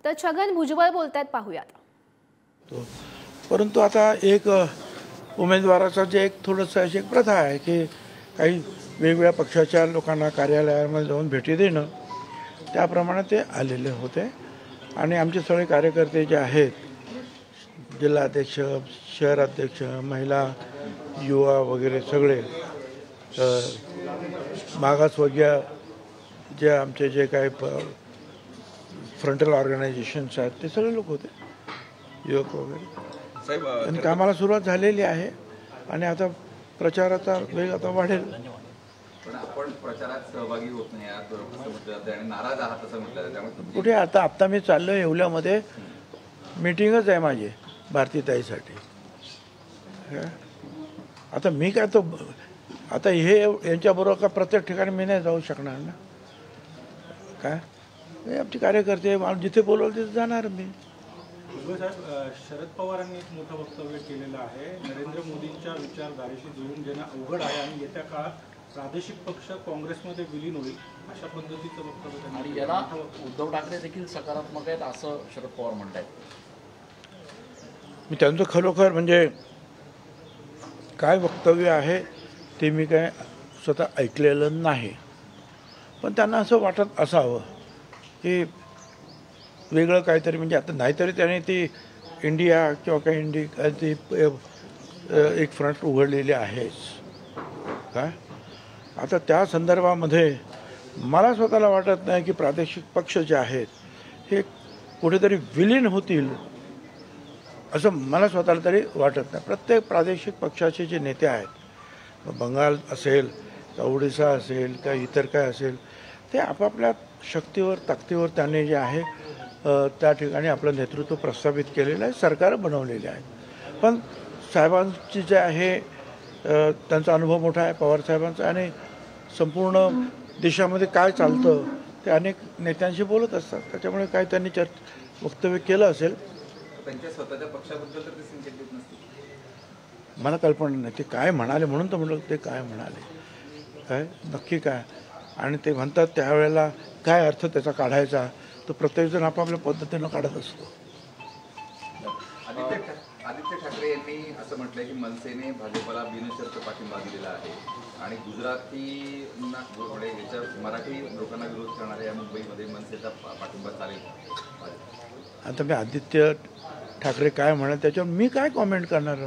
तर छगन भुजबळ बोलतात, पाहूयात. परंतु आता एक उमेदवाराचा जे एक थोडंसं अशी एक प्रथा आहे की काही वेगवेगळ्या पक्षाच्या लोकांना कार्यालयामध्ये जाऊन भेटी देणं, त्याप्रमाणे ते आलेले होते. आणि आमचे सगळे कार्यकर्ते जे आहेत, जिल्हाध्यक्ष, शहराध्यक्ष, महिला, युवा वगैरे सगळे, मागासवर्गीय जे आमचे जे काही फ्रंटल ऑर्गनायझेशन्स आहेत ते सगळे लोक होते, युवक वगैरे. आणि कामाला सुरुवात झालेली आहे आणि आता प्रचाराचा वेग आता वाढेल. पण आपण प्रचारात सहभागी होत नाही आहात असं म्हटलं जातं आणि नाराज आहात असं म्हटलं जातं. त्यामुळे कुठे आता मी चाललो येवल्यामध्ये, मीटिंगच आहे माझी भारतीताईसाठी. आता मी काय तो आता हे यांच्याबरोबर का प्रत्येक ठिकाणी मी नाही जाऊ शकणार ना. काय आमचे कार्यकर्ते जिथे बोलवलं तिथे जाणार मी. भुजबळ साहेब, शरद पवारांनी एक मोठं वक्तव्य केलेलं आहे. नरेंद्र मोदींच्या विचारधारेशी जुळून घेणं अवघड आहे आणि येत्या काळात प्रादेशिक पक्ष काँग्रेसमध्ये विलीन होईल, अशा पद्धतीचं वक्तव्य. आणि याला उद्धव ठाकरे देखील सकारात्मक आहेत असं शरद पवार म्हणतात. मी त्यांचं खरोखर म्हणजे काय वक्तव्य आहे ते मी काय स्वतः ऐकलेलं नाही, पण त्यांना असं वाटत असावं की वेगळं काहीतरी, म्हणजे आता नाहीतरी त्याने ती इंडिया किंवा काही ती एक फ्रंट उघडलेली आहेच काय. आता त्या संदर्भामध्ये मला स्वतःला वाटत नाही की प्रादेशिक पक्ष जे आहेत हे कुठेतरी विलीन होतील असं मला स्वतःला तरी वाटत नाही. प्रत्येक प्रादेशिक पक्षाचे जे नेते आहेत, बंगाल असेल का ओडिशा असेल का इतर काय असेल, ते आपापल्या शक्तीवर ताकदीवर त्यांनी जे आहे त्या ठिकाणी आपलं नेतृत्व प्रस्थापित केलेलं आहे, सरकार बनवलेले आहे. पण साहेबांची जे आहे त्यांचा अनुभव मोठा आहे, पवार साहेबांचा, आणि संपूर्ण देशामध्ये काय चालतं ते अनेक नेत्यांशी बोलत असतात. त्याच्यामुळे काय त्यांनी वक्तव्य केलं असेल, त्यांच्या स्वतःच्या पक्षाबद्दल तर ते संकेत नसतील. मला कल्पना नाही ते काय म्हणाले, म्हणून तर म्हटलं ते काय म्हणाले, काय नक्की काय. आणि ते म्हणतात त्यावेळेला काय अर्थ त्याचा काढायचा, तो प्रत्येकजण आपापल्या पद्धतीनं काढत असतो. आदित्य ठाकरे यांनी असं म्हटलंय की मनसेने भाजपला बिनशर्त पाठिंबा दिलेला आहे आणि गुजरातींना याच्या मराठी लोकांना विरोध करणाऱ्या या मुंबईमध्ये मनसेचा पाठिंबा चालेल. आता मी आदित्य ठाकरे काय म्हणत त्याच्यावर मी काय कॉमेंट करणार.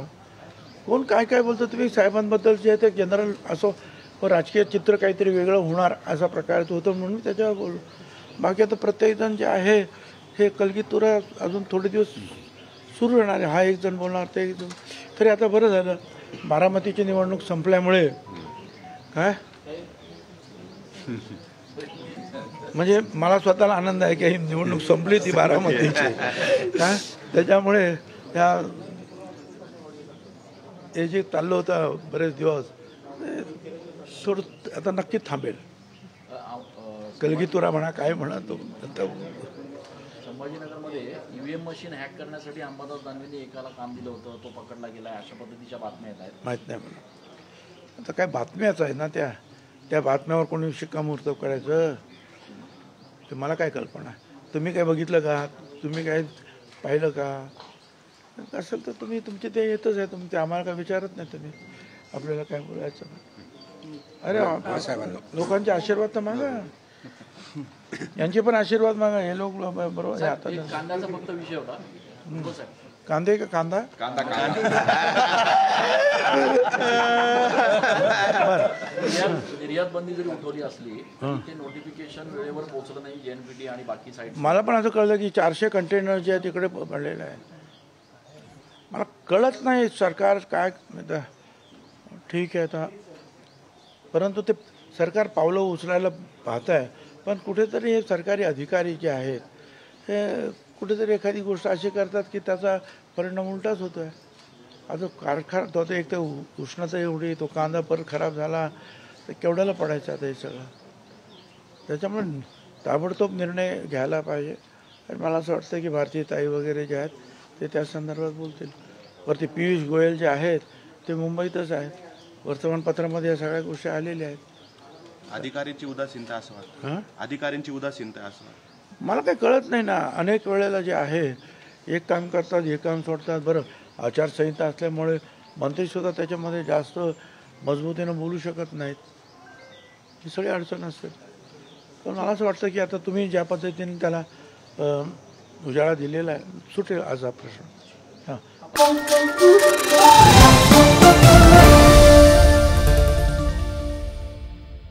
कोण काय काय बोलतो, तुम्ही साहेबांबद्दल जे ते जनरल असो, राजकीय चित्र काहीतरी वेगळं होणार असा प्रकारचं होतं म्हणून मी त्याच्यावर बोललो. बाकी आता प्रत्येकजण जे आहे हे कलगीतुरा अजून थोडे दिवस सुरू राहणार आहे. हा एक जण बोलणार, ते एक जण. तरी आता बरं झालं बारामतीची निवडणूक संपल्यामुळे, काय म्हणजे मला स्वतःला आनंद आहे की ही निवडणूक संपली ती बारामतीची, काय त्याच्यामुळे हे जे चाललं होतं बरेच दिवस थोडं आता नक्की थांबेल. कलगीतुरा म्हणा काय म्हणा, तो संभाजीनगरमध्ये ईव्हीएम मशीन हॅक करण्यासाठी अंबादास दानवेंनी एकाला काम दिलं होतं, तो पकडला गेला, अशा पद्धतीच्या बातम्या येत आहेत. माहीत नाही मला. आता काय बातम्याच आहे ना, त्या बातम्यावर कोणी शिक्कामोर्तब करायचं ते मला काय कल्पना. तुम्ही काय बघितलं का, तुम्ही काय पाहिलं का, असेल तर तुम्ही तुमचे ते येतच आहे, तुम्ही ते आम्हाला काय विचारत नाही तुम्ही, आपल्याला काय बोलायचं. अरे लोकांचे आशीर्वाद तर मागा, यांचे पण आशीर्वाद मागा. हे लोक बरोबर आता कांद्याचा फक्त विषय होता. कांदे का कांदा निर्यात बंदी जरी उठवली असली ते नोटिफिकेशन वेळेवर पोहोचलं नाही जेएनपीटी आणि बाकी साईड. मला पण असं कळलं की 400 कंटेनर जे आहे तिकडे पडलेलं आहे. मला कळत नाही सरकार काय. ठीक आहे आता, परंतु ते सरकार पावलं उचलायला पाहत आहे, पण कुठेतरी हे सरकारी अधिकारी जे आहेत हे कुठेतरी एखादी गोष्ट अशी करतात की त्याचा परिणाम उलटाच होतो आहे. आता कारखाना तो एक तर उष्णता एवढी, तो कांदा परत खराब झाला तर केवढ्याला पडायचा आता हे सगळं. त्याच्यामुळे ताबडतोब निर्णय घ्यायला पाहिजे. आणि मला असं वाटतं की भारतीताई वगैरे जे आहेत ते त्या संदर्भात बोलतील. वरती पियुष गोयल जे आहेत ते मुंबईतच आहेत, वर्तमानपत्रामध्ये या सगळ्या गोष्टी आलेल्या आहेत. अधिकाऱ्यांची उदासीनता असं वाटतं. अधिकाऱ्यांची उदासीनता असं मला काही कळत नाही ना. अनेक वेळेला जे आहे एक काम करतात एक काम सोडतात. बरं, आचारसंहिता असल्यामुळे मंत्रीसुद्धा त्याच्यामध्ये जास्त मजबूतीनं बोलू शकत नाहीत. ही सगळी अडचण असते. पण मला असं वाटतं की आता तुम्ही ज्या पद्धतीने त्याला उजाळा दिलेला आहे सुटेल आज हा प्रश्न. हां.